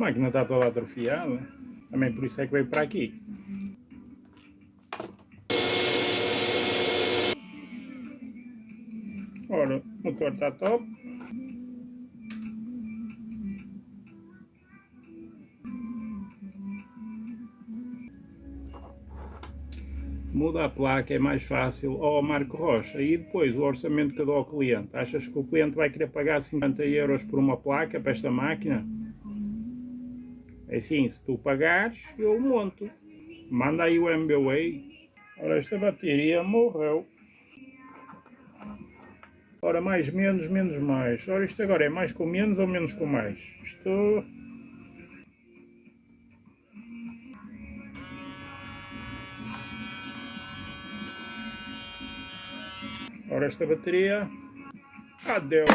máquina está toda atrofiada. Também por isso é que veio para aqui. Ora, o motor está top. Muda a placa, é mais fácil. Oh, Marco Rocha, e depois o orçamento que eu dou ao cliente? Achas que o cliente vai querer pagar 50 euros por uma placa para esta máquina? É assim, se tu pagares, eu monto. Manda aí o MBWay. Ora, esta bateria morreu. Ora, mais, menos, menos, mais. Ora, isto agora é mais com menos ou menos com mais? Isto... Ora, esta bateria... Adeus!